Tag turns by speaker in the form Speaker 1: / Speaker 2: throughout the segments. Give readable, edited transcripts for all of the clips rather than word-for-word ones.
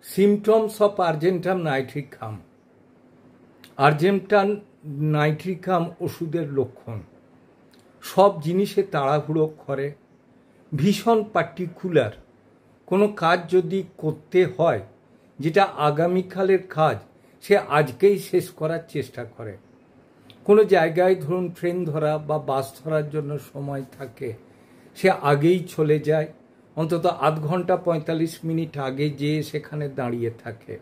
Speaker 1: Symptoms of Argentum nitricum. Argentum nitricum ওষুধের লক্ষণ: সব জিনিসে তাড়াহুড়ো করে, ভীষণ পার্টিকুলার। কোনো কাজ যদি করতে হয় যেটা আগামীকালের কাজ, সে আজকেই শেষ করার চেষ্টা করে। কোনো জায়গায় ধরুন ট্রেন ধরা বা বাস ধরার জন্য সময় থাকে, সে আগেই চলে যায়, অন্তত আধ ঘন্টা ৪৫ মিনিট আগে যেয়ে সেখানে দাঁড়িয়ে থাকে।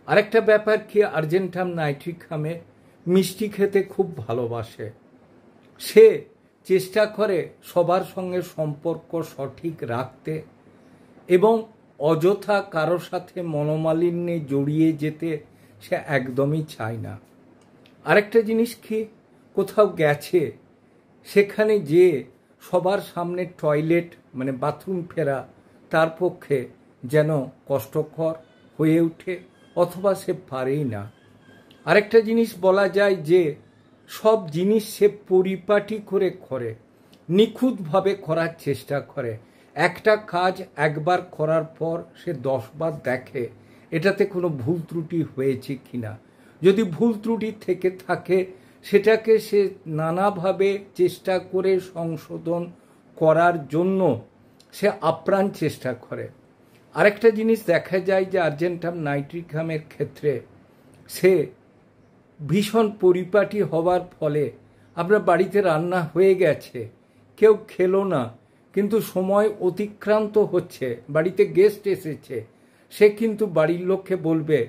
Speaker 1: আরেকটা ব্যাপার কি, আর্জেন্টাম নাইট্রিকামে মিষ্টি খেতে খুব ভালোবাসে। সে চেষ্টা করে সবার সঙ্গে সম্পর্ক সঠিক রাখতে এবং অযথা কারোর সাথে মনোমালিন্যে জড়িয়ে যেতে সে একদমই চায় না। আরেকটা জিনিস কি, কোথাও গেছে সেখানে যে সবার সামনে টয়লেট মানে বাথরুম ফেরা তার পক্ষে যেন কষ্টকর হয়ে ওঠে, অথবা সে পারেই না। আরেকটা জিনিস বলা যায় যে সব জিনিস সে পরিপাটি করে নিখুঁতভাবে করার চেষ্টা করে। একটা কাজ একবার করার পর সে 10 বার দেখে এটাতে কোনো ভুল ত্রুটি হয়েছে কিনা। যদি ভুল ত্রুটি থেকে থাকে সেটাকে সে নানাভাবে চেষ্টা করে সংশোধন করার জন্য সে আপ্রাণ চেষ্টা করে। আরেকটা জিনিস দেখা যায় যে আর্জেন্টাম নাইট্রিকামের ক্ষেত্রে সে ভীষণ পরিপাটি হওয়ার ফলে আপনার বাড়িতে রান্না হয়ে গেছে, কেউ খেলো না, কিন্তু সময় অতিক্রান্ত হচ্ছে, বাড়িতে গেস্ট এসেছে, সে কিন্তু বাড়ির লোককে বলবে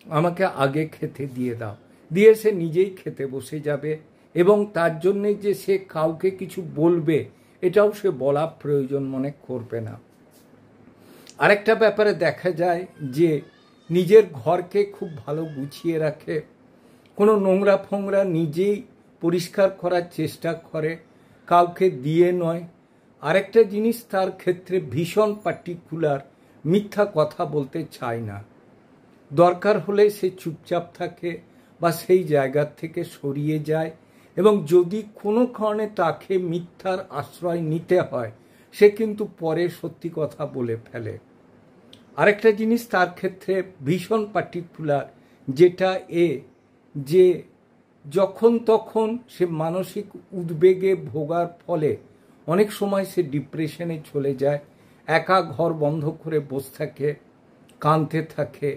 Speaker 1: আমাকে আগে খেতে দিয়ে দাও, দিয়ে সে নিজেই খেতে বসে যাবে এবং তার জন্যে যে সে কাউকে কিছু বলবে এটাও সে বলা প্রয়োজন মনে করবে না। আরেকটা ব্যাপারে দেখা যায় যে নিজের ঘরকে খুব ভালো গুছিয়ে রাখে, কোনো নোংরা ফোংরা নিজেই পরিষ্কার করার চেষ্টা করে, কাউকে দিয়ে নয়। আরেকটা জিনিস তার ক্ষেত্রে ভীষণ পার্টিকুলার, মিথ্যা কথা বলতে চায় না। দরকার হলে সে চুপচাপ থাকে বা সেই জায়গার থেকে সরিয়ে যায়, এবং যদি কোনো কারণে তাকে মিথ্যার আশ্রয় নিতে হয় সে কিন্তু পরে সত্যি কথা বলে ফেলে। আরেকটা জিনিস তার ক্ষেত্রে ভীষণ পার্টিকুলার, যেটা যে যখন তখন সে মানসিক উদ্বেগে ভোগার ফলে অনেক সময় সে ডিপ্রেশনে চলে যায়, একা ঘর বন্ধ করে বসে থাকে, কাঁদতে থাকে।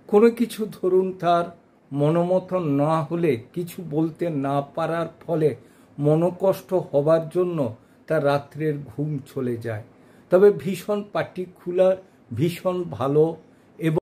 Speaker 1: কোনো কিছু ধরুন তার মনোমতন না হলে, কিছু বলতে না পারার ফলে মনোকষ্ট হবার জন্য তার রাত্রের ঘুম চলে যায়। তবে ভীষণ পার্টিকুলার, ভীষণ ভালো